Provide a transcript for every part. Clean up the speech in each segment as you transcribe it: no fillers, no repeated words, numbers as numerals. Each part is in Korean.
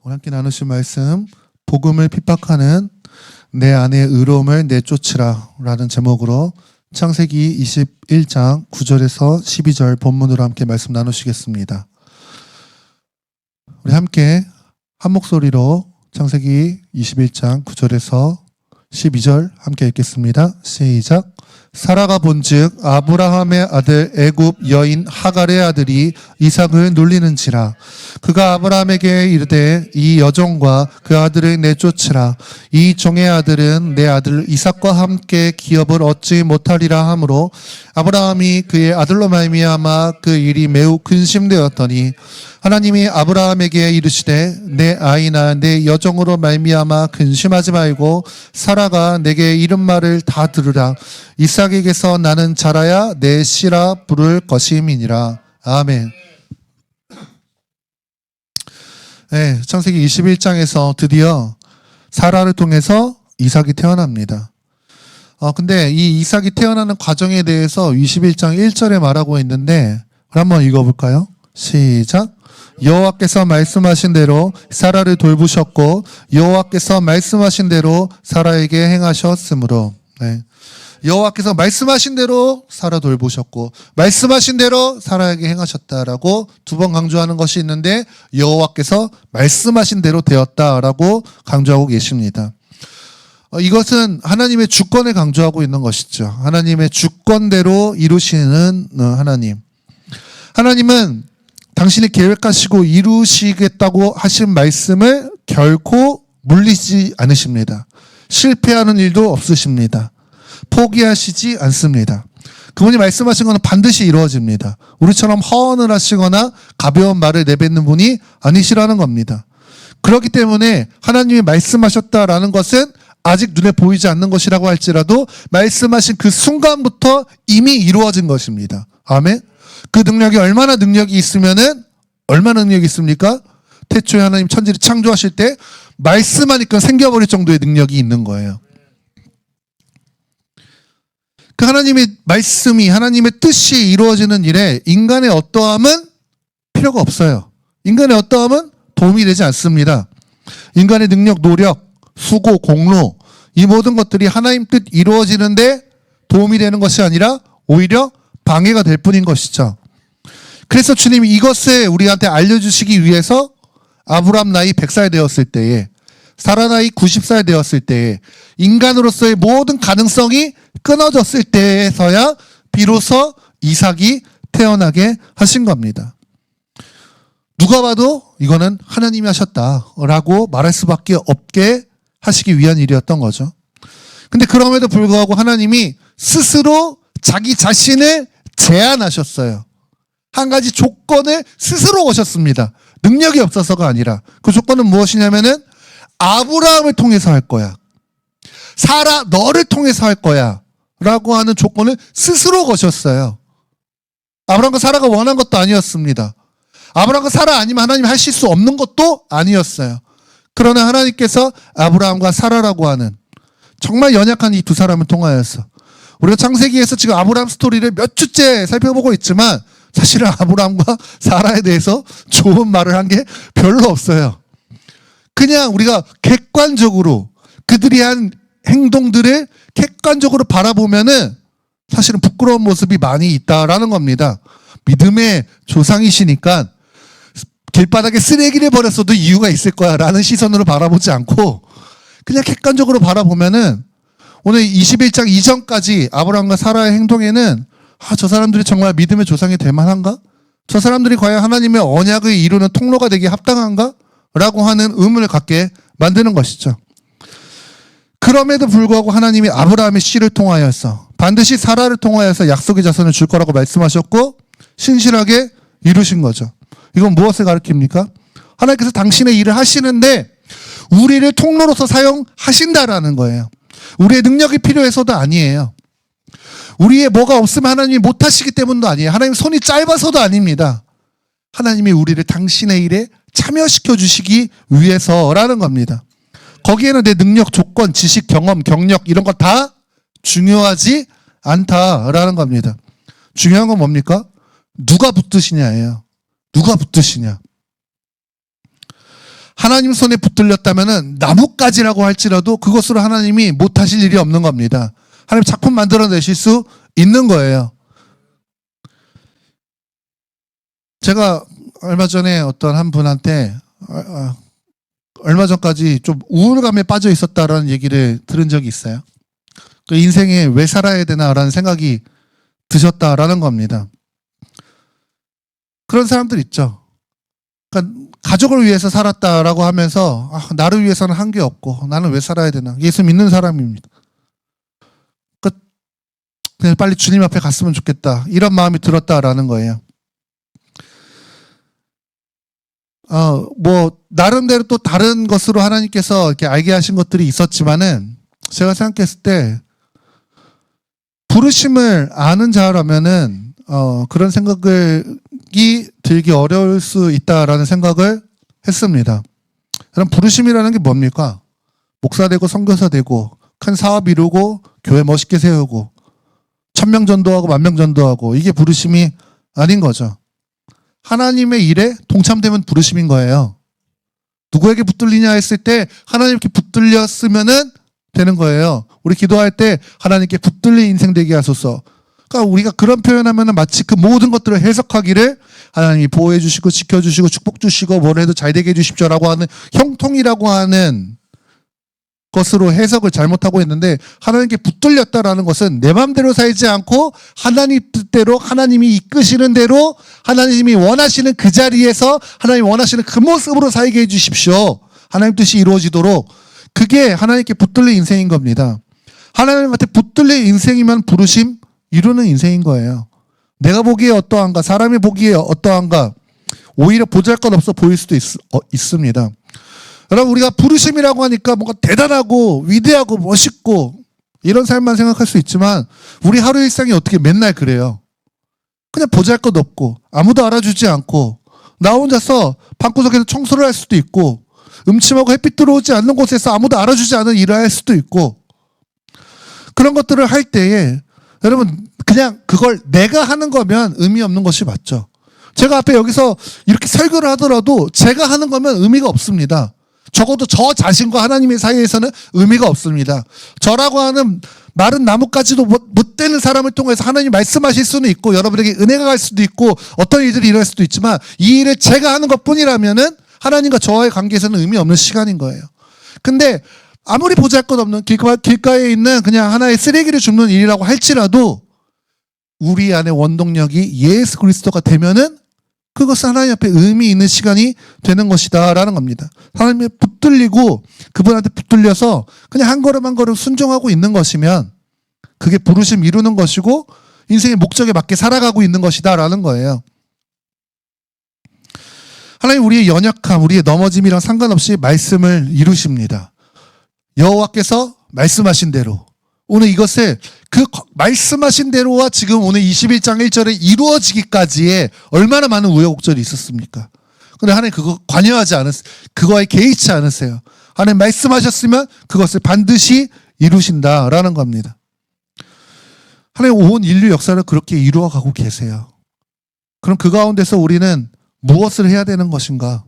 오늘 함께 나누신 말씀, 복음을 핍박하는 내 안의 의로움을 내쫓으라 라는 제목으로 창세기 21장 9절에서 12절 본문으로 함께 말씀 나누시겠습니다. 우리 함께 한 목소리로 창세기 21장 9절에서 12절 함께 읽겠습니다. 시작. 사라가 본즉 아브라함의 아들 애굽 여인 하갈의 아들이 이삭을 놀리는지라. 그가 아브라함에게 이르되 이 여종과 그 아들을 내쫓으라. 이 종의 아들은 내 아들 이삭과 함께 기업을 얻지 못하리라 하므로 아브라함이 그의 아들로 말미암아 그 일이 매우 근심되었더니 하나님이 아브라함에게 이르시되 내 아이나 내 여종으로 말미암아 근심하지 말고 사라가 내게 이른 말을 다 들으라. 이삭에게서 나는 자라야 내 씨라 부를 것임이니라. 아멘. 네, 창세기 21장에서 드디어 사라를 통해서 이삭이 태어납니다. 근데 이 이삭이 태어나는 과정에 대해서 21장 1절에 말하고 있는데 한번 읽어볼까요? 시작. 여호와께서 말씀하신 대로 사라를 돌보셨고 여호와께서 말씀하신 대로 사라에게 행하셨으므로. 네. 여호와께서 말씀하신 대로 사라 돌보셨고 말씀하신 대로 사라에게 행하셨다라고 두 번 강조하는 것이 있는데 여호와께서 말씀하신 대로 되었다라고 강조하고 계십니다. 이것은 하나님의 주권을 강조하고 있는 것이죠. 하나님의 주권대로 이루시는 하나님. 하나님은 당신이 계획하시고 이루시겠다고 하신 말씀을 결코 물리지 않으십니다. 실패하는 일도 없으십니다. 포기하시지 않습니다. 그분이 말씀하신 것은 반드시 이루어집니다. 우리처럼 허언을 하시거나 가벼운 말을 내뱉는 분이 아니시라는 겁니다. 그렇기 때문에 하나님이 말씀하셨다라는 것은 아직 눈에 보이지 않는 것이라고 할지라도 말씀하신 그 순간부터 이미 이루어진 것입니다. 아멘. 그 능력이 얼마나 능력이 있습니까? 태초에 하나님 천지를 창조하실 때 말씀하니까 생겨버릴 정도의 능력이 있는 거예요. 그 하나님의 말씀이 하나님의 뜻이 이루어지는 일에 인간의 어떠함은 필요가 없어요. 인간의 어떠함은 도움이 되지 않습니다. 인간의 능력, 노력, 수고, 공로 이 모든 것들이 하나님 뜻 이루어지는데 도움이 되는 것이 아니라 오히려 방해가 될 뿐인 것이죠. 그래서 주님이 이것을 우리한테 알려주시기 위해서 아브라함 나이 100살 되었을 때에 사라 나이 90살 되었을 때에 인간으로서의 모든 가능성이 끊어졌을 때에서야 비로소 이삭이 태어나게 하신 겁니다. 누가 봐도 이거는 하나님이 하셨다라고 말할 수밖에 없게 하시기 위한 일이었던 거죠. 근데 그럼에도 불구하고 하나님이 스스로 자기 자신을 제안하셨어요. 한 가지 조건을 스스로 거셨습니다. 능력이 없어서가 아니라 그 조건은 무엇이냐면은 아브라함을 통해서 할 거야. 사라 너를 통해서 할 거야. 라고 하는 조건을 스스로 거셨어요. 아브라함과 사라가 원한 것도 아니었습니다. 아브라함과 사라 아니면 하나님이 하실 수 없는 것도 아니었어요. 그러나 하나님께서 아브라함과 사라라고 하는 정말 연약한 이 두 사람을 통하여서 우리가 창세기에서 지금 아브라함 스토리를 몇 주째 살펴보고 있지만 사실은 아브라함과 사라에 대해서 좋은 말을 한 게 별로 없어요. 그냥 우리가 객관적으로 그들이 한 행동들을 객관적으로 바라보면은 사실은 부끄러운 모습이 많이 있다라는 겁니다. 믿음의 조상이시니까 길바닥에 쓰레기를 버렸어도 이유가 있을 거야 라는 시선으로 바라보지 않고 그냥 객관적으로 바라보면은 오늘 21장 이전까지 아브라함과 사라의 행동에는 저 사람들이 정말 믿음의 조상이 될 만한가? 저 사람들이 과연 하나님의 언약을 이루는 통로가 되기에 합당한가? 라고 하는 의문을 갖게 만드는 것이죠. 그럼에도 불구하고 하나님이 아브라함의 씨를 통하여서 반드시 사라를 통하여서 약속의 자손을 줄 거라고 말씀하셨고 신실하게 이루신 거죠. 이건 무엇을 가르칩니까? 하나님께서 당신의 일을 하시는데 우리를 통로로서 사용하신다라는 거예요. 우리의 능력이 필요해서도 아니에요. 우리의 뭐가 없으면 하나님이 못하시기 때문도 아니에요. 하나님 손이 짧아서도 아닙니다. 하나님이 우리를 당신의 일에 참여시켜 주시기 위해서라는 겁니다. 거기에는 내 능력, 조건, 지식, 경험, 경력 이런 거 다 중요하지 않다라는 겁니다. 중요한 건 뭡니까? 누가 붙드시냐예요. 누가 붙드시냐. 하나님 손에 붙들렸다면은 나뭇가지라고 할지라도 그것으로 하나님이 못하실 일이 없는 겁니다. 하나님 작품 만들어내실 수 있는 거예요. 제가 얼마 전에 어떤 한 분한테 얼마 전까지 좀 우울감에 빠져 있었다라는 얘기를 들은 적이 있어요. 그 인생에 왜 살아야 되나라는 생각이 드셨다라는 겁니다. 그런 사람들 있죠. 그러니까 가족을 위해서 살았다라고 하면서 나를 위해서는 한 게 없고 나는 왜 살아야 되나. 예수 믿는 사람입니다. 그러니까 그냥 빨리 주님 앞에 갔으면 좋겠다. 이런 마음이 들었다라는 거예요. 뭐 나름대로 또 다른 것으로 하나님께서 이렇게 알게 하신 것들이 있었지만은 제가 생각했을 때 부르심을 아는 자라면은 그런 생각이 들기 어려울 수 있다라는 생각을 했습니다. 그럼 부르심이라는 게 뭡니까? 목사 되고 선교사 되고 큰 사업 이루고 교회 멋있게 세우고 1000명 전도하고 10,000명 전도하고 이게 부르심이 아닌 거죠. 하나님의 일에 동참되면 부르심인 거예요. 누구에게 붙들리냐 했을 때 하나님께 붙들렸으면은 되는 거예요. 우리 기도할 때 하나님께 붙들린 인생 되게 하소서. 그러니까 우리가 그런 표현하면은 마치 그 모든 것들을 해석하기를 하나님이 보호해 주시고 지켜주시고 축복 주시고 뭘 해도 잘 되게 해주십시오라고 하는 형통이라고 하는 것으로 해석을 잘못하고 있는데 하나님께 붙들렸다라는 것은 내 마음대로 살지 않고 하나님 뜻대로 하나님이 이끄시는 대로 하나님이 원하시는 그 자리에서 하나님이 원하시는 그 모습으로 살게 해주십시오. 하나님 뜻이 이루어지도록 그게 하나님께 붙들린 인생인 겁니다. 하나님한테 붙들린 인생이면 부르심 이루는 인생인 거예요. 내가 보기에 어떠한가 사람이 보기에 어떠한가 오히려 보잘것없어 보일 수도 있습니다. 여러분 우리가 부르심이라고 하니까 뭔가 대단하고 위대하고 멋있고 이런 삶만 생각할 수 있지만 우리 하루 일상이 어떻게 맨날 그래요. 그냥 보잘것없고 아무도 알아주지 않고 나 혼자서 방구석에서 청소를 할 수도 있고 음침하고 햇빛 들어오지 않는 곳에서 아무도 알아주지 않은 일을 할 수도 있고 그런 것들을 할 때에 여러분 그냥 그걸 내가 하는 거면 의미 없는 것이 맞죠. 제가 앞에 여기서 이렇게 설교를 하더라도 제가 하는 거면 의미가 없습니다. 적어도 저 자신과 하나님의 사이에서는 의미가 없습니다. 저라고 하는 마른 나뭇가지도 못 되는 사람을 통해서 하나님 말씀하실 수는 있고 여러분에게 은혜가 갈 수도 있고 어떤 일들이 일어날 수도 있지만 이 일을 제가 하는 것 뿐이라면은 하나님과 저와의 관계에서는 의미 없는 시간인 거예요. 근데 아무리 보잘것없는 길가에 있는 그냥 하나의 쓰레기를 줍는 일이라고 할지라도 우리 안에 원동력이 예수 그리스도가 되면은 그것은 하나님 앞에 의미 있는 시간이 되는 것이다 라는 겁니다. 하나님에 붙들리고 그분한테 붙들려서 그냥 한 걸음 한 걸음 순종하고 있는 것이면 그게 부르심 이루는 것이고 인생의 목적에 맞게 살아가고 있는 것이다 라는 거예요. 하나님 우리의 연약함, 우리의 넘어짐이랑 상관없이 말씀을 이루십니다. 여호와께서 말씀하신 대로 오늘 이것을 그 말씀하신 대로와 지금 오늘 21장 1절에 이루어지기까지의 얼마나 많은 우여곡절이 있었습니까? 근데 하나님 그거 관여하지 않았어요. 그거에 개의치 않으세요. 하나님 말씀하셨으면 그것을 반드시 이루신다라는 겁니다. 하나님 온 인류 역사를 그렇게 이루어가고 계세요. 그럼 그 가운데서 우리는 무엇을 해야 되는 것인가?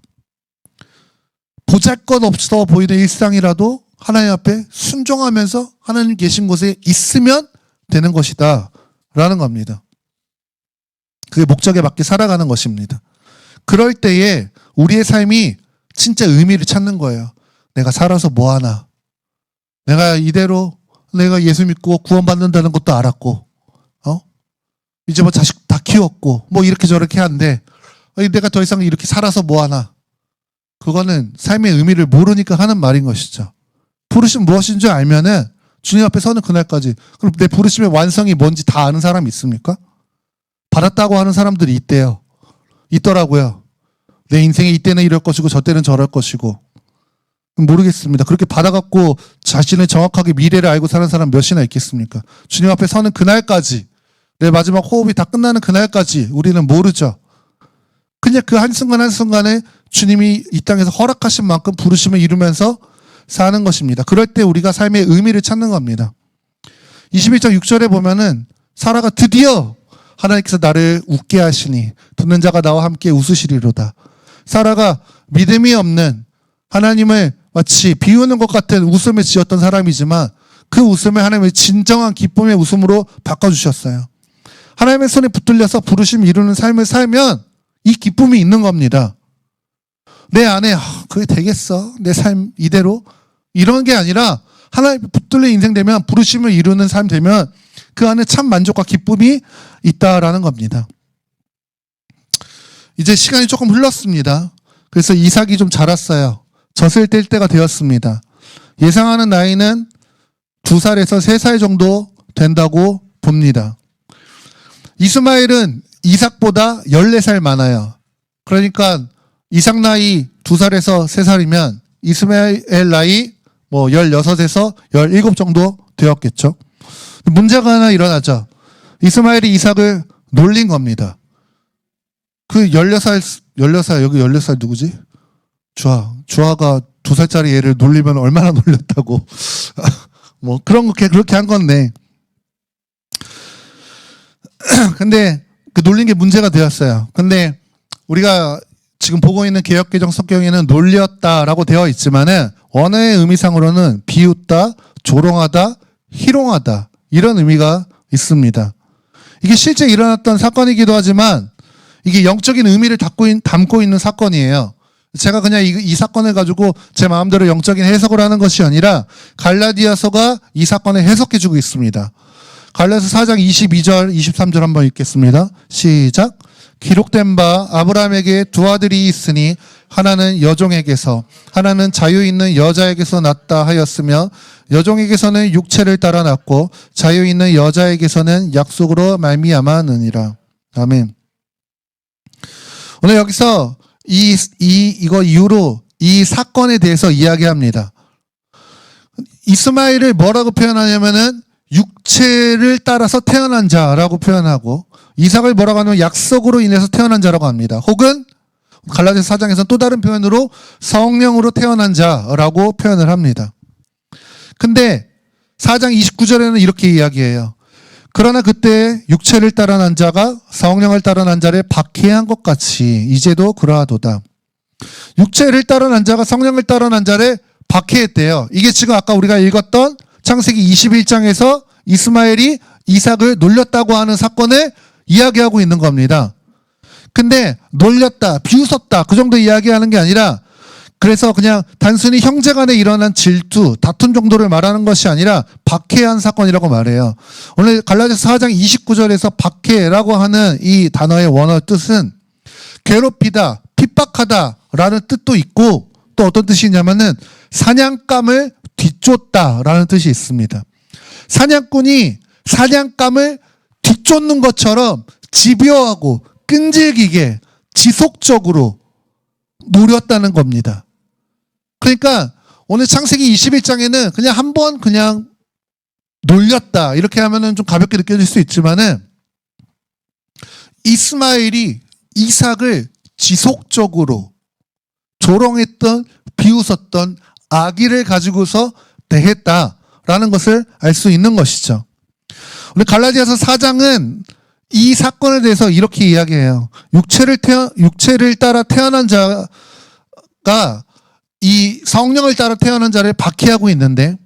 보잘것없어 보이는 일상이라도 하나님 앞에 순종하면서 하나님 계신 곳에 있으면 되는 것이다 라는 겁니다. 그게 목적에 맞게 살아가는 것입니다. 그럴 때에 우리의 삶이 진짜 의미를 찾는 거예요. 내가 살아서 뭐하나. 내가 이대로 내가 예수 믿고 구원받는다는 것도 알았고 이제 뭐 자식 다 키웠고 뭐 이렇게 저렇게 한데 내가 더 이상 이렇게 살아서 뭐하나. 그거는 삶의 의미를 모르니까 하는 말인 것이죠. 부르심 무엇인 줄 알면은 주님 앞에 서는 그날까지 그럼 내 부르심의 완성이 뭔지 다 아는 사람이 있습니까? 받았다고 하는 사람들이 있더라고요. 내 인생에 이때는 이럴 것이고 저 때는 저럴 것이고 모르겠습니다. 그렇게 받아갖고 자신의 정확하게 미래를 알고 사는 사람 몇이나 있겠습니까? 주님 앞에 서는 그날까지 내 마지막 호흡이 다 끝나는 그날까지 우리는 모르죠. 그냥 그 한순간 한순간에 주님이 이 땅에서 허락하신 만큼 부르심을 이루면서 사는 것입니다. 그럴 때 우리가 삶의 의미를 찾는 겁니다. 21장 6절에 보면은 사라가 드디어 하나님께서 나를 웃게 하시니 듣는 자가 나와 함께 웃으시리로다. 사라가 믿음이 없는 하나님을 마치 비우는 것 같은 웃음을 지었던 사람이지만 그 웃음을 하나님의 진정한 기쁨의 웃음으로 바꿔주셨어요. 하나님의 손에 붙들려서 부르심 이루는 삶을 살면 이 기쁨이 있는 겁니다. 내 안에 그게 되겠어? 내 삶 이대로? 이런 게 아니라 하나님 붙들린 인생 되면 부르심을 이루는 삶 되면 그 안에 참 만족과 기쁨이 있다라는 겁니다. 이제 시간이 조금 흘렀습니다. 그래서 이삭이 좀 자랐어요. 젖을 뗄 때가 되었습니다. 예상하는 나이는 2살에서 3살 정도 된다고 봅니다. 이스마엘은 이삭보다 14살 많아요. 그러니까 이삭 나이 2살에서 3살이면 이스마엘 나이 16에서 17 정도 되었겠죠. 문제가 하나 일어나죠. 이스마엘이 이삭을 놀린 겁니다. 그 16살, 여기 14살 누구지? 주아가 2살짜리 애를 놀리면 얼마나 놀렸다고. 그렇게 한 건데. 근데 그 놀린 게 문제가 되었어요. 근데 우리가 지금 보고 있는 개역개정 성경에는 놀렸다라고 되어 있지만은 원어의 의미상으로는 비웃다, 조롱하다, 희롱하다 이런 의미가 있습니다. 이게 실제 일어났던 사건이기도 하지만 이게 영적인 의미를 담고 있는 사건이에요. 제가 그냥 이 사건을 가지고 제 마음대로 영적인 해석을 하는 것이 아니라 갈라디아서가 이 사건을 해석해주고 있습니다. 갈라디아서 4장 22절, 23절 한번 읽겠습니다. 시작. 기록된 바 아브라함에게 2 아들이 있으니 하나는 여종에게서 하나는 자유 있는 여자에게서 낳다 하였으며 여종에게서는 육체를 따라 낳고 자유 있는 여자에게서는 약속으로 말미암았느니라. 아멘. 오늘 여기서 이거 이후로 이 사건에 대해서 이야기합니다. 이스마엘을 뭐라고 표현하냐면은 육체를 따라서 태어난 자라고 표현하고 이삭을 뭐라고 하냐면 약속으로 인해서 태어난 자라고 합니다. 혹은 갈라디아서 4장에서는 또 다른 표현으로 성령으로 태어난 자라고 표현을 합니다. 근데 4장 29절에는 이렇게 이야기해요. 그러나 그때 육체를 따라 난 자가 성령을 따라 난 자를 박해한 것 같이 이제도 그러하도다. 육체를 따라 난 자가 성령을 따라 난 자를 박해했대요. 이게 지금 아까 우리가 읽었던 창세기 21장에서 이스마엘이 이삭을 놀렸다고 하는 사건을 이야기하고 있는 겁니다. 근데 놀렸다, 비웃었다 그 정도 이야기하는 게 아니라 그래서 그냥 단순히 형제간에 일어난 질투, 다툼 정도를 말하는 것이 아니라 박해한 사건이라고 말해요. 오늘 갈라디아서 4장 29절에서 박해라고 하는 이 단어의 원어 뜻은 괴롭히다, 핍박하다라는 뜻도 있고 또 어떤 뜻이 있냐면은 사냥감을 뒤쫓다라는 뜻이 있습니다. 사냥꾼이 사냥감을 뒤쫓는 것처럼 집요하고 끈질기게 지속적으로 노렸다는 겁니다. 그러니까 오늘 창세기 21장에는 그냥 한 번 그냥 놀렸다 이렇게 하면은 좀 가볍게 느껴질 수 있지만은 이스마엘이 이삭을 지속적으로 조롱했던 비웃었던 악의를 가지고서 대했다라는 것을 알 수 있는 것이죠. 오늘 갈라디아서 4장은 이 사건에 대해서 이렇게 이야기해요. 육체를 따라 태어난 자가 이 성령을 따라 태어난 자를 박해하고 있는데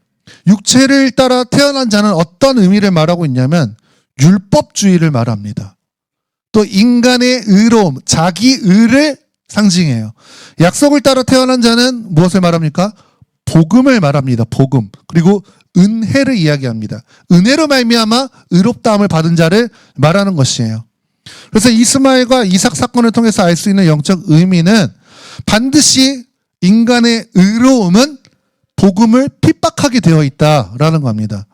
육체를 따라 태어난 자는 어떤 의미를 말하고 있냐면 율법주의를 말합니다. 또 인간의 의로움, 자기 의를 상징해요. 약속을 따라 태어난 자는 무엇을 말합니까? 복음을 말합니다. 복음. 그리고 은혜를 이야기합니다. 은혜로 말미암아 의롭다함을 받은 자를 말하는 것이에요. 그래서 이스마엘과 이삭 사건을 통해서 알 수 있는 영적 의미는 반드시 인간의 의로움은 복음을 핍박하게 되어 있다라는 겁니다.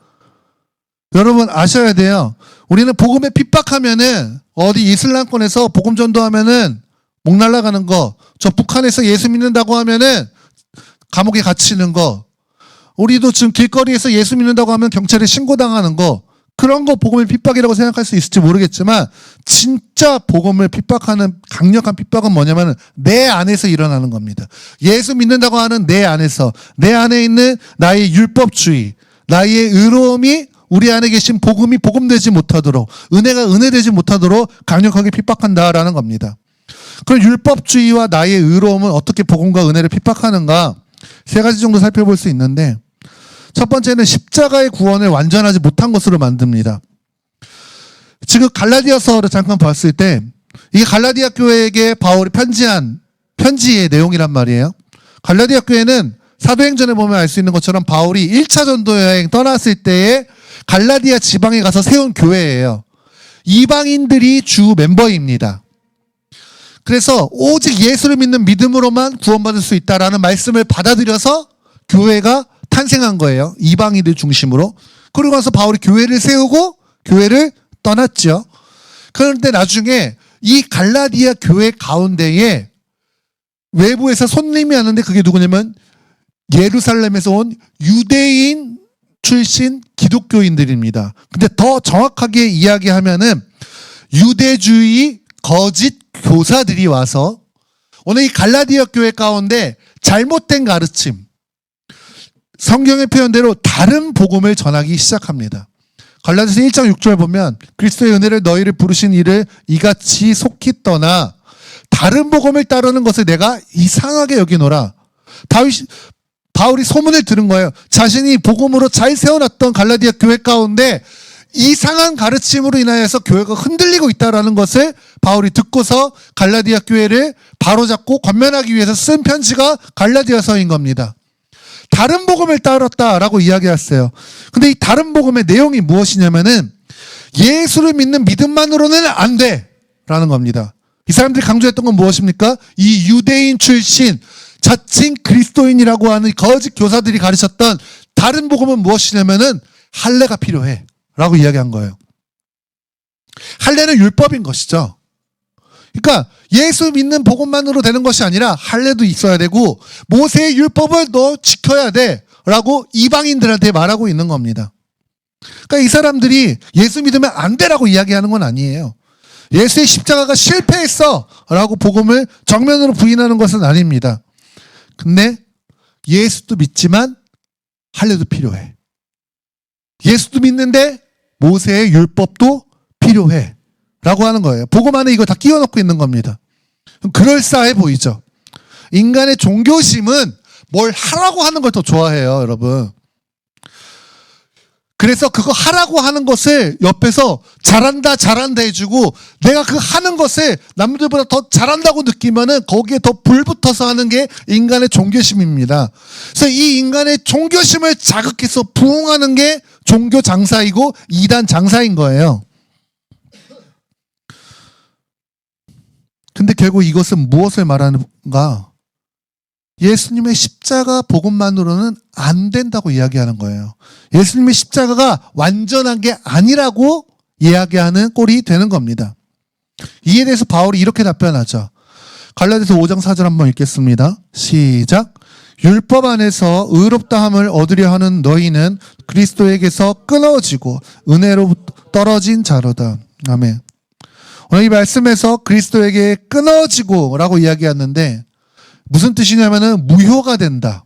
여러분 아셔야 돼요. 우리는 복음에 핍박하면은 어디 이슬람권에서 복음 전도하면은 목 날라가는 거, 저 북한에서 예수 믿는다고 하면은 감옥에 갇히는 거, 우리도 지금 길거리에서 예수 믿는다고 하면 경찰에 신고당하는 거, 그런 거 복음의 핍박이라고 생각할 수 있을지 모르겠지만 진짜 복음을 핍박하는 강력한 핍박은 뭐냐면 내 안에서 일어나는 겁니다. 예수 믿는다고 하는 내 안에서, 내 안에 있는 나의 율법주의, 나의 의로움이 우리 안에 계신 복음이 복음되지 못하도록, 은혜가 은혜되지 못하도록 강력하게 핍박한다라는 겁니다. 그럼 율법주의와 나의 의로움은 어떻게 복음과 은혜를 핍박하는가? 세 가지 정도 살펴볼 수 있는데, 첫 번째는 십자가의 구원을 완전하지 못한 것으로 만듭니다. 지금 갈라디아서를 잠깐 봤을 때 이게 갈라디아 교회에게 바울이 편지한 편지의 내용이란 말이에요. 갈라디아 교회는 사도행전에 보면 알 수 있는 것처럼 바울이 1차 전도 여행 떠났을 때에 갈라디아 지방에 가서 세운 교회예요. 이방인들이 주 멤버입니다. 그래서 오직 예수를 믿는 믿음으로만 구원받을 수 있다라는 말씀을 받아들여서 교회가 탄생한 거예요. 이방인들 중심으로. 그러고 나서 바울이 교회를 세우고 교회를 떠났죠. 그런데 나중에 이 갈라디아 교회 가운데에 외부에서 손님이 왔는데 그게 누구냐면 예루살렘에서 온 유대인 출신 기독교인들입니다. 근데 더 정확하게 이야기하면은 유대주의 거짓 교사들이 와서 오늘 이 갈라디아 교회 가운데 잘못된 가르침, 성경의 표현대로 다른 복음을 전하기 시작합니다. 갈라디아서 1장 6절 보면 그리스도의 은혜를 너희를 부르신 이를 이같이 속히 떠나 다른 복음을 따르는 것을 내가 이상하게 여기노라. 바울이 소문을 들은 거예요. 자신이 복음으로 잘 세워놨던 갈라디아 교회 가운데 이상한 가르침으로 인하여서 교회가 흔들리고 있다는 것을 바울이 듣고서 갈라디아 교회를 바로잡고 권면하기 위해서 쓴 편지가 갈라디아서인 겁니다. 다른 복음을 따랐다라고 이야기했어요. 근데 이 다른 복음의 내용이 무엇이냐면은 예수를 믿는 믿음만으로는 안 돼라는 겁니다. 이 사람들이 강조했던 건 무엇입니까? 이 유대인 출신 자칭 그리스도인이라고 하는 거짓 교사들이 가르쳤던 다른 복음은 무엇이냐면은 할례가 필요해 라고 이야기한 거예요. 할례는 율법인 것이죠. 그러니까 예수 믿는 복음만으로 되는 것이 아니라 할례도 있어야 되고 모세의 율법을 너 지켜야 돼 라고 이방인들한테 말하고 있는 겁니다. 그러니까 이 사람들이 예수 믿으면 안 되라고 이야기하는 건 아니에요. 예수의 십자가가 실패했어 라고 복음을 정면으로 부인하는 것은 아닙니다. 근데 예수도 믿지만 할례도 필요해. 예수도 믿는데 모세의 율법도 필요해 라고 하는 거예요. 복음 안에 이거 다 끼워 넣고 있는 겁니다. 그럴싸해 보이죠. 인간의 종교심은 뭘 하라고 하는 걸 더 좋아해요, 여러분. 그래서 그거 하라고 하는 것을 옆에서 잘한다 해주고 내가 그 하는 것을 남들보다 더 잘한다고 느끼면은 거기에 더 불붙어서 하는 게 인간의 종교심입니다. 그래서 이 인간의 종교심을 자극해서 부흥하는 게 종교 장사이고 이단 장사인 거예요. 근데 결국 이것은 무엇을 말하는가? 예수님의 십자가 복음만으로는 안 된다고 이야기하는 거예요. 예수님의 십자가가 완전한 게 아니라고 이야기하는 꼴이 되는 겁니다. 이에 대해서 바울이 이렇게 답변하죠. 갈라디아서 5장 4절 한번 읽겠습니다. 시작. 율법 안에서 의롭다함을 얻으려 하는 너희는 그리스도에게서 끊어지고 은혜로부터 떨어진 자로다. 아멘. 오늘 이 말씀에서 그리스도에게 끊어지고 라고 이야기하는데 무슨 뜻이냐면은 무효가 된다.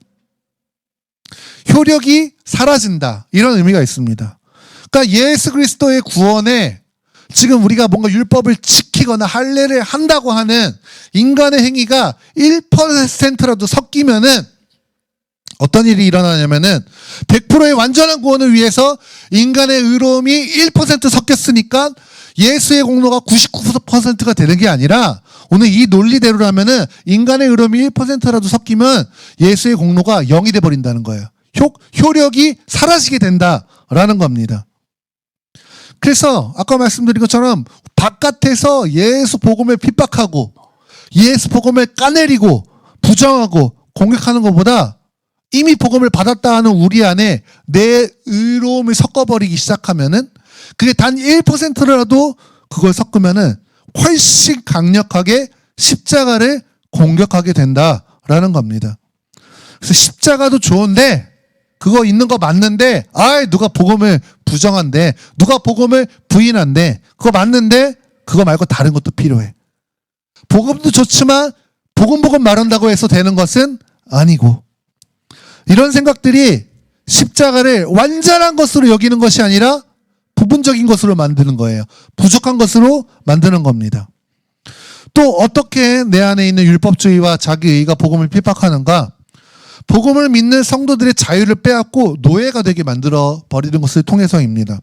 효력이 사라진다. 이런 의미가 있습니다. 그러니까 예수 그리스도의 구원에 지금 우리가 뭔가 율법을 지키거나 할례를 한다고 하는 인간의 행위가 1%라도 섞이면은 어떤 일이 일어나냐면은 100%의 완전한 구원을 위해서 인간의 의로움이 1% 섞였으니까 예수의 공로가 99%가 되는 게 아니라 오늘 이 논리대로라면은 인간의 의로움이 1%라도 섞이면 예수의 공로가 0이 돼버린다는 거예요. 효력이 사라지게 된다라는 겁니다. 그래서 아까 말씀드린 것처럼 바깥에서 예수 복음을 핍박하고 예수 복음을 까내리고 부정하고 공격하는 것보다 이미 복음을 받았다 하는 우리 안에 내 의로움을 섞어버리기 시작하면은 그게 단 1%라도 그걸 섞으면은 훨씬 강력하게 십자가를 공격하게 된다라는 겁니다. 그래서 십자가도 좋은데 그거 있는 거 맞는데 누가 복음을 부정한대, 누가 복음을 부인한대. 그거 맞는데 그거 말고 다른 것도 필요해. 복음도 좋지만 복음 말한다고 해서 되는 것은 아니고, 이런 생각들이 십자가를 완전한 것으로 여기는 것이 아니라 부분적인 것으로 만드는 거예요. 부족한 것으로 만드는 겁니다. 또 어떻게 내 안에 있는 율법주의와 자기의가 복음을 핍박하는가? 복음을 믿는 성도들의 자유를 빼앗고 노예가 되게 만들어 버리는 것을 통해서입니다.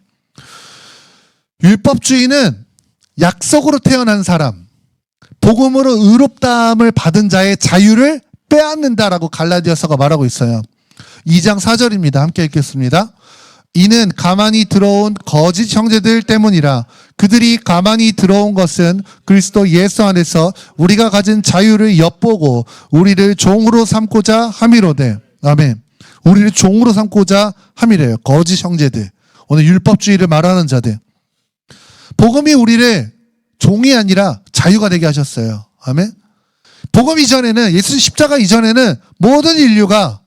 율법주의는 약속으로 태어난 사람, 복음으로 의롭다함을 받은 자의 자유를 빼앗는다라고 갈라디아서가 말하고 있어요. 2장 4절입니다. 함께 읽겠습니다. 이는 가만히 들어온 거짓 형제들 때문이라. 그들이 가만히 들어온 것은 그리스도 예수 안에서 우리가 가진 자유를 엿보고 우리를 종으로 삼고자 함이로되. 아멘. 우리를 종으로 삼고자 함이래요. 거짓 형제들. 오늘 율법주의를 말하는 자들. 복음이 우리를 종이 아니라 자유가 되게 하셨어요. 아멘. 복음 이전에는, 예수 십자가 이전에는 모든 인류가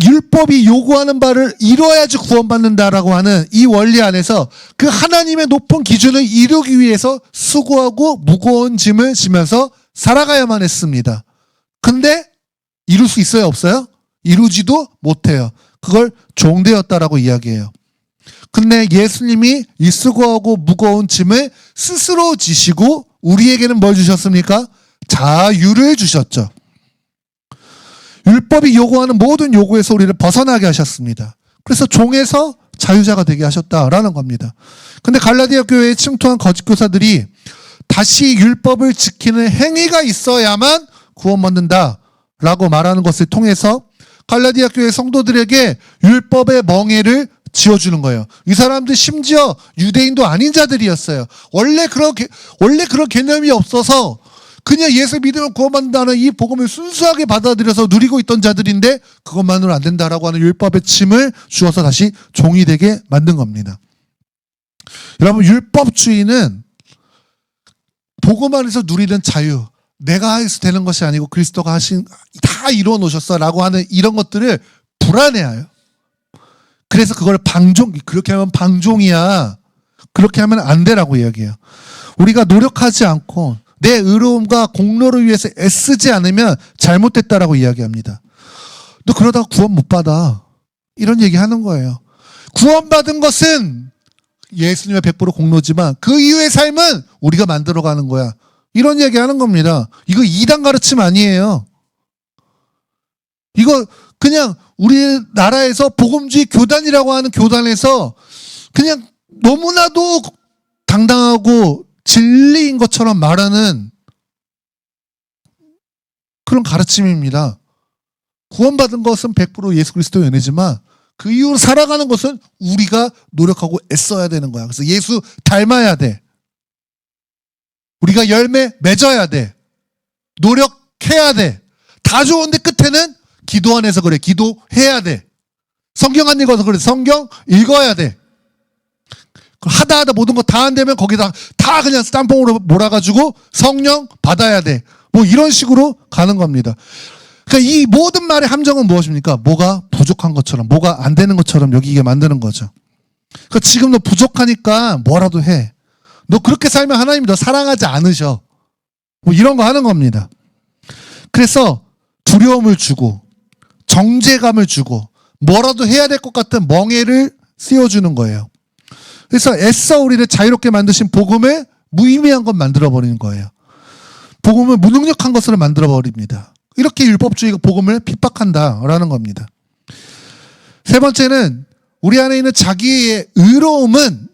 율법이 요구하는 바를 이루어야지 구원받는다라고 하는 이 원리 안에서 그 하나님의 높은 기준을 이루기 위해서 수고하고 무거운 짐을 지면서 살아가야만 했습니다. 근데 이룰 수 있어요? 없어요? 이루지도 못해요. 그걸 종되었다라고 이야기해요. 근데 예수님이 이 수고하고 무거운 짐을 스스로 지시고 우리에게는 뭘 주셨습니까? 자유를 주셨죠. 율법이 요구하는 모든 요구에서 우리를 벗어나게 하셨습니다. 그래서 종에서 자유자가 되게 하셨다라는 겁니다. 근데 갈라디아 교회에 침투한 거짓 교사들이 다시 율법을 지키는 행위가 있어야만 구원받는다라고 말하는 것을 통해서 갈라디아 교회 성도들에게 율법의 멍에를 지어주는 거예요. 이 사람들 심지어 유대인도 아닌 자들이었어요. 원래 그런 개념이 없어서 그냥 예수 믿으면 구원받는다는 이 복음을 순수하게 받아들여서 누리고 있던 자들인데 그것만으로 안 된다라고 하는 율법의 짐을 주어서 다시 종이 되게 만든 겁니다. 여러분, 율법주의는 복음 안에서 누리는 자유, 내가 해서 되는 것이 아니고 그리스도가 하신 다 이루어 놓으셨어라고 하는 이런 것들을 불안해해요. 그래서 그걸 그렇게 하면 방종이야. 그렇게 하면 안 되라고 이야기해요. 우리가 노력하지 않고 내 의로움과 공로를 위해서 애쓰지 않으면 잘못됐다라고 이야기합니다. 너 그러다가 구원 못 받아. 이런 얘기 하는 거예요. 구원받은 것은 예수님의 100% 공로지만 그 이후의 삶은 우리가 만들어가는 거야. 이런 얘기 하는 겁니다. 이거 이단 가르침 아니에요. 이거 그냥 우리나라에서 복음주의 교단이라고 하는 교단에서 그냥 너무나도 당당하고 진리인 것처럼 말하는 그런 가르침입니다. 구원받은 것은 100% 예수 그리스도의 은혜지만 그 이후로 살아가는 것은 우리가 노력하고 애써야 되는 거야. 그래서 예수 닮아야 돼. 우리가 열매 맺어야 돼. 노력해야 돼. 다 좋은데 끝에는 기도 안에서 그래. 기도해야 돼. 성경 안 읽어서 그래. 성경 읽어야 돼. 하다 모든 거 다 안 되면 거기다 다 그냥 스탬퐁으로 몰아가지고 성령 받아야 돼. 뭐 이런 식으로 가는 겁니다. 그러니까 이 모든 말의 함정은 무엇입니까? 뭐가 부족한 것처럼, 뭐가 안 되는 것처럼 여기게 만드는 거죠. 그러니까 지금 너 부족하니까 뭐라도 해. 너 그렇게 살면 하나님이 너 사랑하지 않으셔. 뭐 이런 거 하는 겁니다. 그래서 두려움을 주고 정죄감을 주고 뭐라도 해야 될 것 같은 멍에를 씌워주는 거예요. 그래서 애써 우리를 자유롭게 만드신 복음을 무의미한 것 만들어버리는 거예요. 복음을 무능력한 것으로 만들어버립니다. 이렇게 율법주의가 복음을 핍박한다라는 겁니다. 세 번째는 우리 안에 있는 자기의 의로움은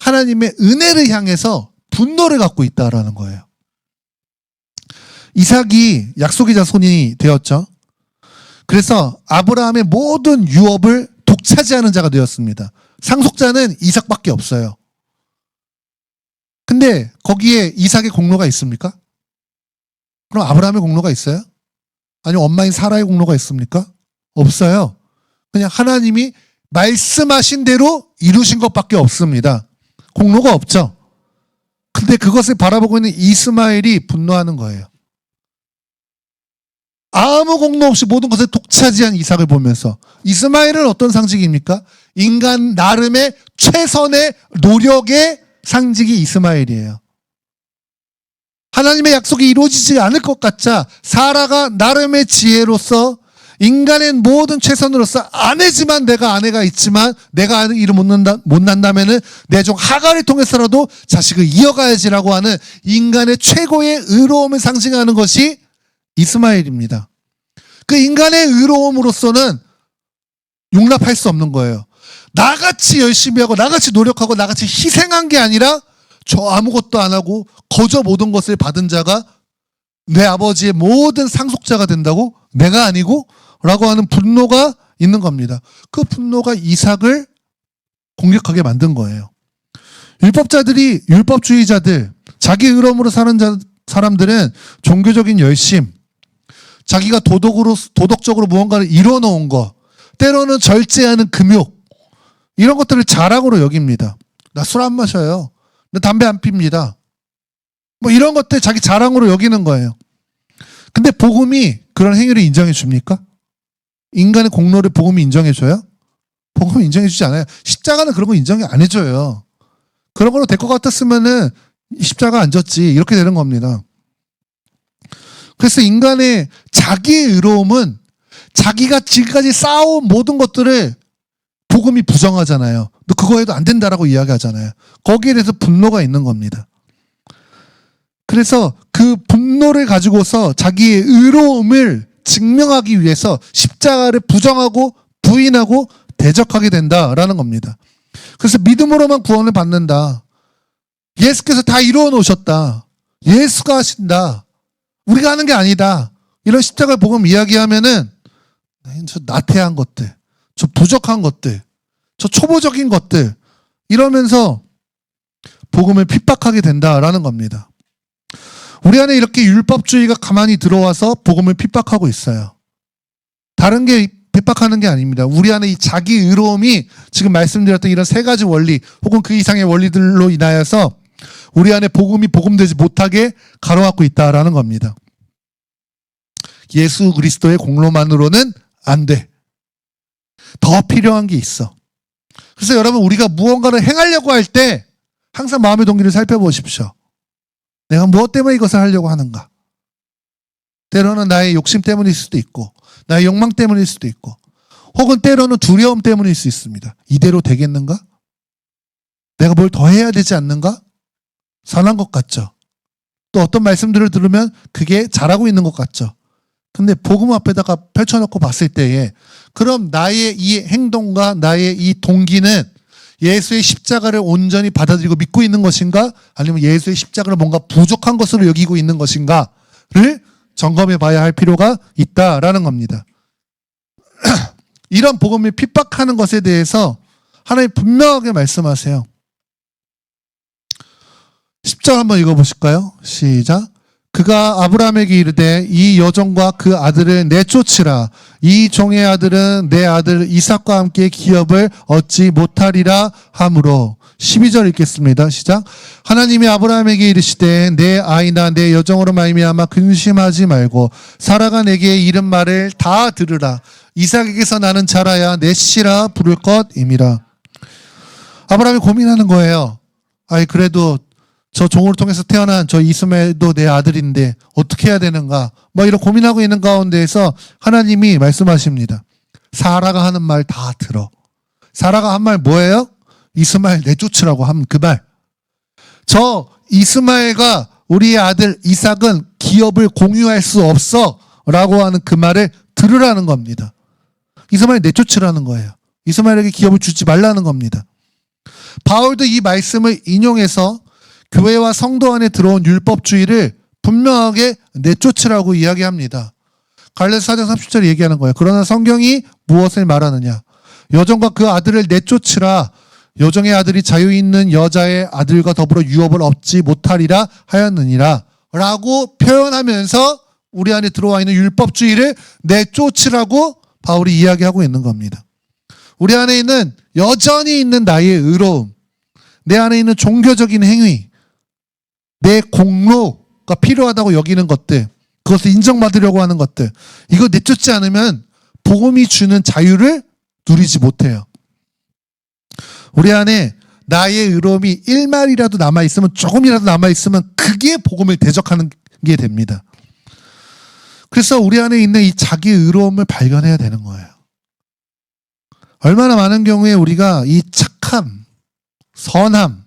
하나님의 은혜를 향해서 분노를 갖고 있다라는 거예요. 이삭이 약속의 자손이 되었죠. 그래서 아브라함의 모든 유업을 독차지하는 자가 되었습니다. 상속자는 이삭밖에 없어요. 근데 거기에 이삭의 공로가 있습니까? 그럼 아브라함의 공로가 있어요? 아니면 엄마인 사라의 공로가 있습니까? 없어요. 그냥 하나님이 말씀하신 대로 이루신 것밖에 없습니다. 공로가 없죠. 근데 그것을 바라보고 있는 이스마엘이 분노하는 거예요. 아무 공로 없이 모든 것을 독차지한 이삭을 보면서 이스마엘은 어떤 상징입니까? 인간 나름의 최선의 노력의 상징이 이스마엘이에요. 하나님의 약속이 이루어지지 않을 것 같자 사라가 나름의 지혜로서 인간의 모든 최선으로서 아내지만 내가 아내가 있지만 내가 아는 일을 못 난다면은 내 종 하갈을 통해서라도 자식을 이어가야지라고 하는 인간의 최고의 의로움을 상징하는 것이 이스마엘입니다. 그 인간의 의로움으로서는 용납할 수 없는 거예요. 나같이 열심히 하고 나같이 노력하고 나같이 희생한 게 아니라 저 아무것도 안 하고 거저 모든 것을 받은 자가 내 아버지의 모든 상속자가 된다고? 내가 아니고? 라고 하는 분노가 있는 겁니다. 그 분노가 이삭을 공격하게 만든 거예요. 율법주의자들, 자기 의로움으로 사는 사람들은 종교적인 열심, 자기가 도덕적으로 무언가를 이뤄놓은 거, 때로는 절제하는 금욕, 이런 것들을 자랑으로 여깁니다. 나 술 안 마셔요. 나 담배 안 핍니다. 뭐 이런 것들 자기 자랑으로 여기는 거예요. 근데 복음이 그런 행위를 인정해 줍니까? 인간의 공로를 복음이 인정해 줘요? 복음이 인정해 주지 않아요. 십자가는 그런 거 인정이 안 해줘요. 그런 걸로 될 것 같았으면은 십자가 안 졌지. 이렇게 되는 겁니다. 그래서 인간의 자기의 의로움은 자기가 지금까지 쌓아온 모든 것들을 복음이 부정하잖아요. 너 그거 해도 안 된다라고 이야기하잖아요. 거기에 대해서 분노가 있는 겁니다. 그래서 그 분노를 가지고서 자기의 의로움을 증명하기 위해서 십자가를 부정하고 부인하고 대적하게 된다라는 겁니다. 그래서 믿음으로만 구원을 받는다. 예수께서 다 이루어 놓으셨다. 예수가 하신다. 우리가 하는 게 아니다. 이런 십자가 복음 이야기하면은 저 나태한 것들, 저 부족한 것들, 저 초보적인 것들 이러면서 복음을 핍박하게 된다라는 겁니다. 우리 안에 이렇게 율법주의가 가만히 들어와서 복음을 핍박하고 있어요. 다른 게 핍박하는 게 아닙니다. 우리 안에 이 자기 의로움이 지금 말씀드렸던 이런 세 가지 원리 혹은 그 이상의 원리들로 인하여서 우리 안에 복음이 복음되지 못하게 가로막고 있다라는 겁니다. 예수 그리스도의 공로만으로는 안 돼. 더 필요한 게 있어. 그래서 여러분 우리가 무언가를 행하려고 할 때 항상 마음의 동기를 살펴보십시오. 내가 무엇 때문에 이것을 하려고 하는가? 때로는 나의 욕심 때문일 수도 있고 나의 욕망 때문일 수도 있고 혹은 때로는 두려움 때문일 수 있습니다. 이대로 되겠는가? 내가 뭘 더 해야 되지 않는가? 선한 것 같죠? 또 어떤 말씀들을 들으면 그게 잘하고 있는 것 같죠? 근데 복음 앞에다가 펼쳐놓고 봤을 때에 그럼 나의 이 행동과 나의 이 동기는 예수의 십자가를 온전히 받아들이고 믿고 있는 것인가? 아니면 예수의 십자가를 뭔가 부족한 것으로 여기고 있는 것인가를 점검해 봐야 할 필요가 있다라는 겁니다. 이런 복음을 핍박하는 것에 대해서 하나님 분명하게 말씀하세요. 10절 한번 읽어보실까요? 시작. 그가 아브라함에게 이르되 이 여종과 그 아들을 내쫓으라. 이 종의 아들은 내 아들 이삭과 함께 기업을 얻지 못하리라 하므로. 12절 읽겠습니다. 시작. 하나님이 아브라함에게 이르시되 내 아이나 내 여종으로 말미암아 근심하지 말고 사라가 내게 이른 말을 다 들으라. 이삭에게서 나는 자라야 내 씨라 부를 것임이라. 아브라함이 고민하는 거예요. 아이 그래도 저 종을 통해서 태어난 저 이스마엘도 내 아들인데 어떻게 해야 되는가? 뭐 이런 고민하고 있는 가운데에서 하나님이 말씀하십니다. 사라가 하는 말 다 들어. 사라가 한 말 뭐예요? 이스마엘 내쫓으라고 하면 그 말. 저 이스마엘과 우리의 아들 이삭은 기업을 공유할 수 없어 라고 하는 그 말을 들으라는 겁니다. 이스마엘 내쫓으라는 거예요. 이스마엘에게 기업을 주지 말라는 겁니다. 바울도 이 말씀을 인용해서 교회와 성도 안에 들어온 율법주의를 분명하게 내쫓으라고 이야기합니다. 갈라디아서 4장 30절에 얘기하는 거예요. 그러나 성경이 무엇을 말하느냐? 여종과 그 아들을 내쫓으라. 여종의 아들이 자유 있는 여자의 아들과 더불어 유업을 얻지 못하리라 하였느니라 라고 표현하면서 우리 안에 들어와 있는 율법주의를 내쫓으라고 바울이 이야기하고 있는 겁니다. 우리 안에 있는 여전히 있는 나의 의로움, 내 안에 있는 종교적인 행위, 내 공로가 필요하다고 여기는 것들, 그것을 인정받으려고 하는 것들, 이거 내쫓지 않으면 복음이 주는 자유를 누리지 못해요. 우리 안에 나의 의로움이 1말이라도 남아있으면, 조금이라도 남아있으면 그게 복음을 대적하는 게 됩니다. 그래서 우리 안에 있는 이 자기 의로움을 발견해야 되는 거예요. 얼마나 많은 경우에 우리가 이 착함, 선함,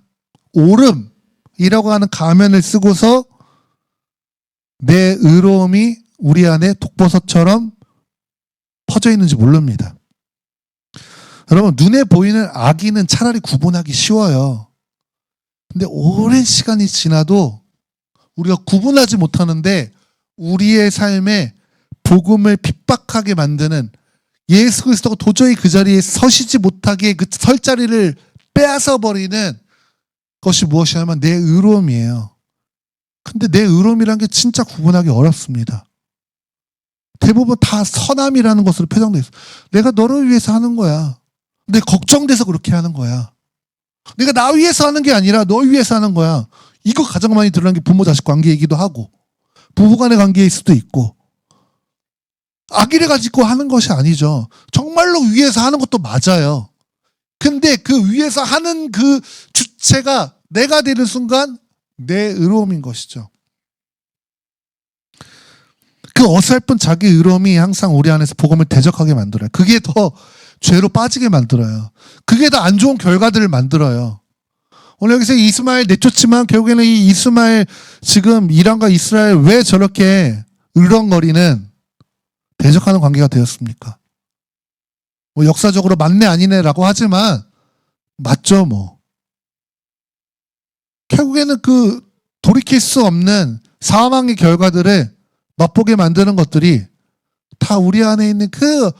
옳음이라고 하는 가면을 쓰고서 내 의로움이 우리 안에 독버섯처럼 퍼져 있는지 모릅니다. 여러분, 눈에 보이는 악의는 차라리 구분하기 쉬워요. 근데 오랜 시간이 지나도 우리가 구분하지 못하는데 우리의 삶에 복음을 핍박하게 만드는, 예수 그리스도가 도저히 그 자리에 서시지 못하게 그 설 자리를 빼앗아 버리는 것이 무엇이냐면 내 의로움이에요. 근데 내 의로움이라는 게 진짜 구분하기 어렵습니다. 대부분 다 선함이라는 것으로 표정되어 있어. 내가 너를 위해서 하는 거야. 내 걱정돼서 그렇게 하는 거야. 내가 나 위해서 하는 게 아니라 너 위해서 하는 거야. 이거 가장 많이 드러나는 게 부모 자식 관계이기도 하고 부부간의 관계일 수도 있고, 악의를 가지고 하는 것이 아니죠. 정말로 위해서 하는 것도 맞아요. 근데 그 위해서 하는 그 주체가 내가 되는 순간 내 의로움인 것이죠. 그 어설픈 자기 의로움이 항상 우리 안에서 복음을 대적하게 만들어요. 그게 더 죄로 빠지게 만들어요. 그게 더 안 좋은 결과들을 만들어요. 오늘 여기서 이스마엘 내쫓지만 결국에는 이 이스마엘, 지금 이란과 이스라엘 왜 저렇게 으렁거리는 대적하는 관계가 되었습니까? 뭐 역사적으로 맞네 아니네라고 하지만 맞죠 뭐. 결국에는 그 돌이킬 수 없는 사망의 결과들을 맛보게 만드는 것들이 다 우리 안에 있는 그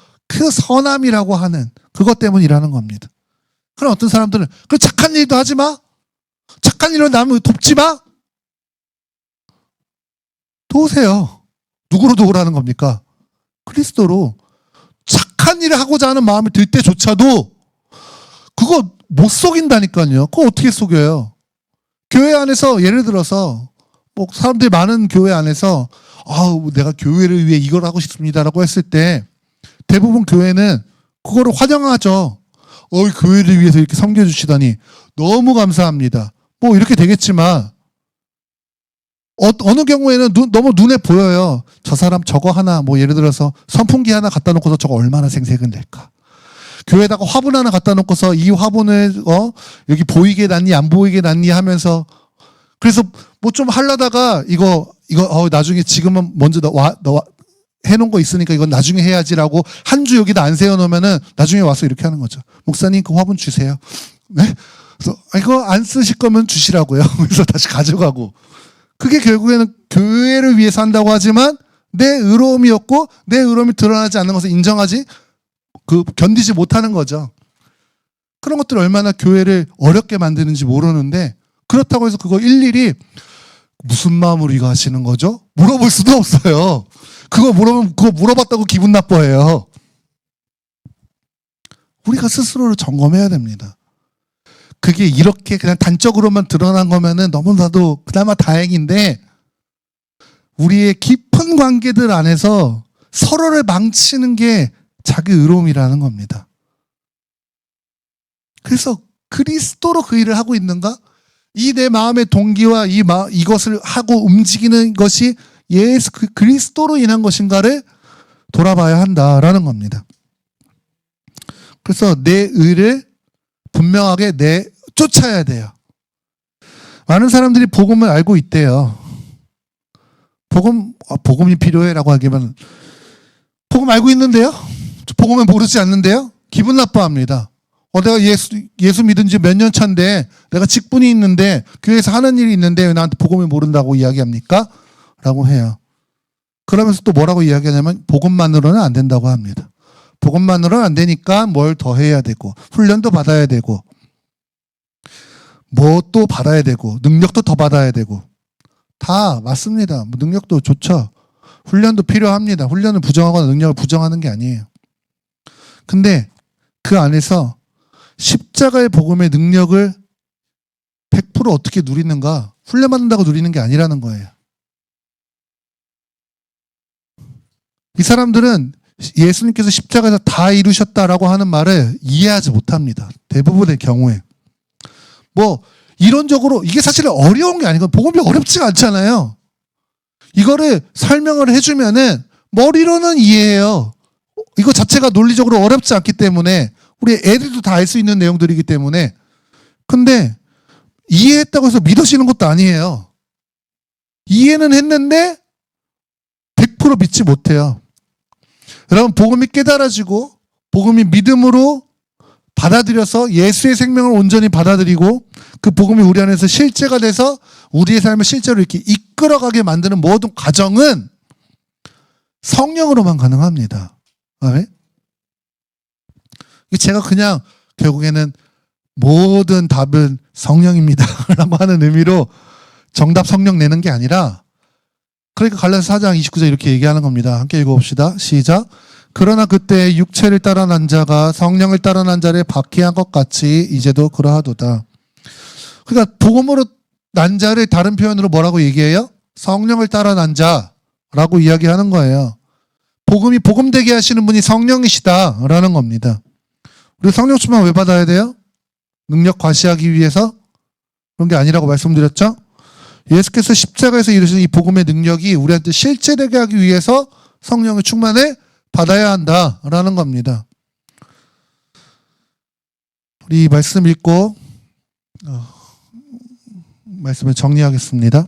선함이라고 하는 그것 때문이라는 겁니다. 그럼 어떤 사람들은 그 착한 일도 하지 마. 착한 일로 남을 돕지 마. 도우세요. 누구로 도우라는 겁니까? 그리스도로. 착한 일을 하고자 하는 마음을 들 때조차도 그거 못 속인다니까요. 그거 어떻게 속여요? 교회 안에서 예를 들어서 뭐 사람들이 많은 교회 안에서 내가 교회를 위해 이걸 하고 싶습니다라고 했을 때 대부분 교회는 그거를 환영하죠. 교회를 위해서 이렇게 섬겨주시다니 너무 감사합니다. 뭐 이렇게 되겠지만 어느 경우에는 너무 눈에 보여요. 저 사람 저거 하나, 뭐 예를 들어서 선풍기 하나 갖다 놓고서 저거 얼마나 생색을 낼까. 교회에다가 화분 하나 갖다 놓고서 이 화분을 여기 보이게 놨니 안 보이게 놨니 하면서, 그래서 뭐 좀 하려다가 이거 나중에 지금은 먼저 너 해놓은 거 있으니까 이건 나중에 해야지라고 한 주 여기다 안 세워놓으면은 나중에 와서 이렇게 하는 거죠. 목사님 그 화분 주세요. 네? 그래서 이거 안 쓰실 거면 주시라고요. 그래서 다시 가져가고. 그게 결국에는 교회를 위해서 한다고 하지만 내 의로움이었고 내 의로움이 드러나지 않는 것을 인정하지 견디지 못하는 거죠. 그런 것들 얼마나 교회를 어렵게 만드는지 모르는데, 그렇다고 해서 그거 일일이 무슨 마음으로 이거 하시는 거죠? 물어볼 수도 없어요. 그거 물어봤다고 기분 나빠해요. 우리가 스스로를 점검해야 됩니다. 그게 이렇게 그냥 단적으로만 드러난 거면은 너무나도 그나마 다행인데, 우리의 깊은 관계들 안에서 서로를 망치는 게 자기 의로움이라는 겁니다. 그래서 그리스도로 그 일을 하고 있는가? 이 내 마음의 동기와 이것을 하고 움직이는 것이 예수 그리스도로 인한 것인가를 돌아봐야 한다라는 겁니다. 그래서 내 의를 분명하게 쫓아야 돼요. 많은 사람들이 복음을 알고 있대요. 복음이 필요해라고 하기면 복음 알고 있는데요? 복음을 모르지 않는데요? 기분 나빠합니다. 내가 예수 믿은 지 몇 년 차인데, 내가 직분이 있는데, 교회에서 하는 일이 있는데 왜 나한테 복음을 모른다고 이야기합니까? 라고 해요. 그러면서 또 뭐라고 이야기하냐면 복음만으로는 안 된다고 합니다. 복음만으로는 안 되니까 뭘 더 해야 되고, 훈련도 받아야 되고, 뭐 또 받아야 되고, 능력도 더 받아야 되고. 다 맞습니다. 능력도 좋죠. 훈련도 필요합니다. 훈련을 부정하거나 능력을 부정하는 게 아니에요. 근데 그 안에서 십자가의 복음의 능력을 100% 어떻게 누리는가? 훈련받는다고 누리는 게 아니라는 거예요. 이 사람들은 예수님께서 십자가에서 다 이루셨다라고 하는 말을 이해하지 못합니다. 대부분의 경우에. 뭐 이론적으로 이게 사실 어려운 게 아니고 복음이 어렵지가 않잖아요. 이거를 설명을 해주면은 머리로는 이해해요. 이거 자체가 논리적으로 어렵지 않기 때문에 우리 애들도 다 알 수 있는 내용들이기 때문에. 근데 이해했다고 해서 믿으시는 것도 아니에요. 이해는 했는데 100% 믿지 못해요. 여러분, 복음이 깨달아지고 복음이 믿음으로 받아들여서 예수의 생명을 온전히 받아들이고 그 복음이 우리 안에서 실제가 돼서 우리의 삶을 실제로 이렇게 이끌어가게 만드는 모든 과정은 성령으로만 가능합니다. 아멘? 제가 그냥 결국에는 모든 답은 성령입니다 라고 하는 의미로 정답 성령 내는 게 아니라, 그러니까 갈라디아서 4장 29절 이렇게 얘기하는 겁니다. 함께 읽어봅시다. 시작. 그러나 그때 육체를 따라 난 자가 성령을 따라 난 자를 박해한 것 같이 이제도 그러하도다. 그러니까 복음으로 난 자를 다른 표현으로 뭐라고 얘기해요? 성령을 따라 난 자라고 이야기하는 거예요. 복음이 복음되게 하시는 분이 성령이시다라는 겁니다. 우리 성령 충만 왜 받아야 돼요? 능력 과시하기 위해서? 그런 게 아니라고 말씀드렸죠? 예수께서 십자가에서 이루신 이 복음의 능력이 우리한테 실제되게 하기 위해서 성령의 충만을 받아야 한다라는 겁니다. 우리 말씀 읽고 말씀을 정리하겠습니다.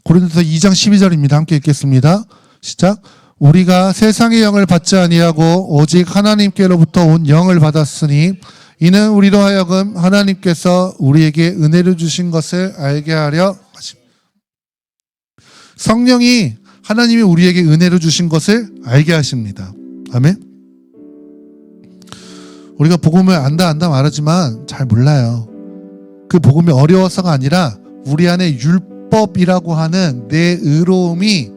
고린도서 2장 12절입니다. 함께 읽겠습니다. 시작. 우리가 세상의 영을 받지 아니하고 오직 하나님께로부터 온 영을 받았으니 이는 우리로 하여금 하나님께서 우리에게 은혜를 주신 것을 알게 하려 하십니다. 성령이 하나님이 우리에게 은혜를 주신 것을 알게 하십니다. 아멘. 우리가 복음을 안다 말하지만 잘 몰라요. 그 복음이 어려워서가 아니라 우리 안에 율법이라고 하는 내 의로움이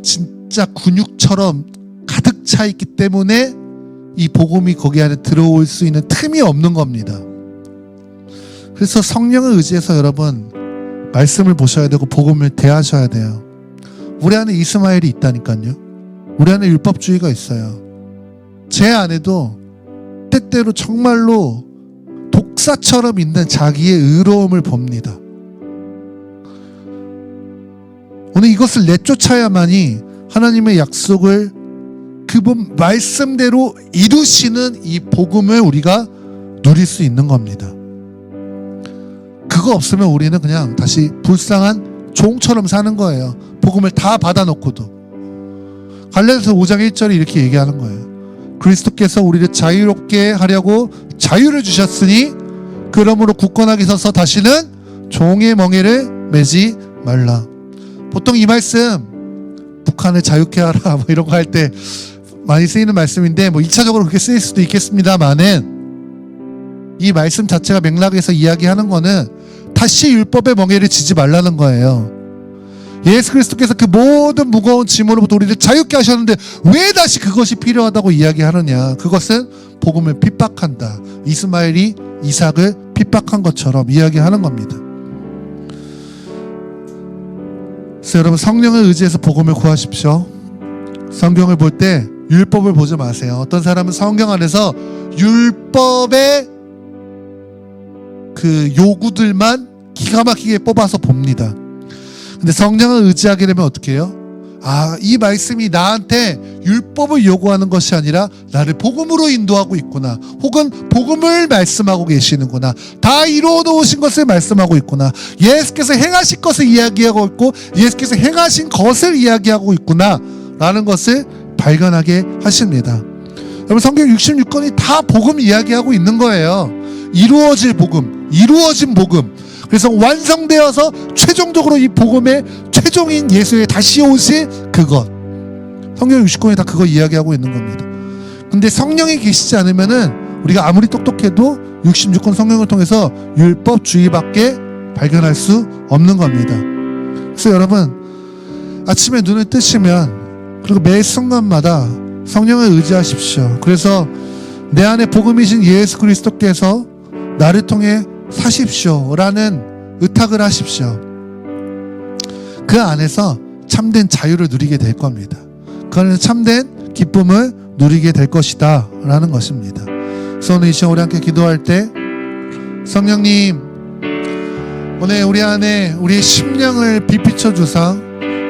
진짜 근육처럼 가득 차 있기 때문에 이 복음이 거기 안에 들어올 수 있는 틈이 없는 겁니다. 그래서 성령을 의지해서 여러분 말씀을 보셔야 되고 복음을 대하셔야 돼요. 우리 안에 이스마엘이 있다니까요. 우리 안에 율법주의가 있어요. 제 안에도 때때로 정말로 독사처럼 있는 자기의 의로움을 봅니다. 오늘 이것을 내쫓아야만이 하나님의 약속을 그분 말씀대로 이루시는 이 복음을 우리가 누릴 수 있는 겁니다. 그거 없으면 우리는 그냥 다시 불쌍한 종처럼 사는 거예요. 복음을 다 받아놓고도. 갈라디아서 5장 1절에 이렇게 얘기하는 거예요. 그리스도께서 우리를 자유롭게 하려고 자유를 주셨으니 그러므로 굳건하게 서서 다시는 종의 멍에를 매지 말라. 보통 이 말씀 북한을 자유케 하라 뭐 이런 거 할 때 많이 쓰이는 말씀인데 뭐 2차적으로 그렇게 쓰일 수도 있겠습니다만은 이 말씀 자체가 맥락에서 이야기하는 거는 다시 율법의 멍에를 지지 말라는 거예요. 예수 그리스도께서 그 모든 무거운 짐으로부터 우리를 자유케 하셨는데 왜 다시 그것이 필요하다고 이야기하느냐. 그것은 복음을 핍박한다. 이스마엘이 이삭을 핍박한 것처럼 이야기하는 겁니다. 그래서 여러분 성령을 의지해서 복음을 구하십시오. 성경을 볼 때 율법을 보지 마세요. 어떤 사람은 성경 안에서 율법의 그 요구들만 기가 막히게 뽑아서 봅니다. 근데 성령을 의지하게 되면 어떻게 해요? 아, 이 말씀이 나한테 율법을 요구하는 것이 아니라 나를 복음으로 인도하고 있구나. 혹은 복음을 말씀하고 계시는구나. 다 이루어 놓으신 것을 말씀하고 있구나. 예수께서 행하신 것을 이야기하고 있고 예수께서 행하신 것을 이야기하고 있구나 라는 것을 발견하게 하십니다. 여러분 성경 66권이 다 복음 이야기하고 있는 거예요. 이루어질 복음, 이루어진 복음. 그래서 완성되어서 최종적으로 이 복음의 최종인 예수의 다시 오실 그것. 성경 60권이 다 그거 이야기하고 있는 겁니다. 근데 성령이 계시지 않으면은 우리가 아무리 똑똑해도 66권 성경을 통해서 율법주의밖에 발견할 수 없는 겁니다. 그래서 여러분 아침에 눈을 뜨시면 그리고 매 순간마다 성령을 의지하십시오. 그래서 내 안에 복음이신 예수 그리스도께서 나를 통해 사십시오 라는 의탁을 하십시오. 그 안에서 참된 자유를 누리게 될 겁니다. 그 안에서 참된 기쁨을 누리게 될 것이다 라는 것입니다. 그래서 오늘 이 시간 우리 함께 기도할 때 성령님 오늘 우리 안에 우리의 심령을 비비춰 주사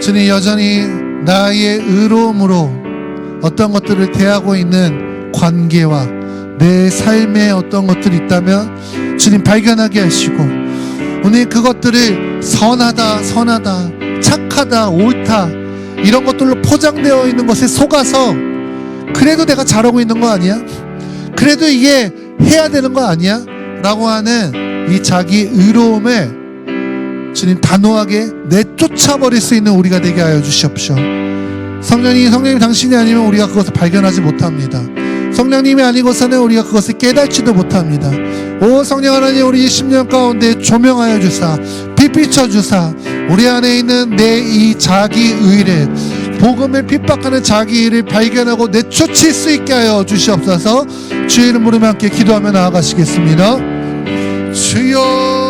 주님 여전히 나의 의로움으로 어떤 것들을 대하고 있는 관계와 내 삶에 어떤 것들이 있다면 주님 발견하게 하시고, 오늘 그것들을 선하다, 착하다, 옳다 이런 것들로 포장되어 있는 것에 속아서 그래도 내가 잘하고 있는 거 아니야? 그래도 이게 해야 되는 거 아니야? 라고 하는 이 자기 의로움을 주님 단호하게 내쫓아버릴 수 있는 우리가 되게 하여 주시옵시오. 성령님 당신이 아니면 우리가 그것을 발견하지 못합니다. 성령님이 아니고서는 우리가 그것을 깨닫지도 못합니다. 오 성령 하나님, 우리 10년 가운데 조명하여 주사, 빛 비춰 주사, 우리 안에 있는 내 이 자기 의를, 복음을 핍박하는 자기 의를 발견하고 내쫓을 수 있게 하여 주시옵소서. 주의 이름 부르며 함께 기도하며 나아가시겠습니다. 주여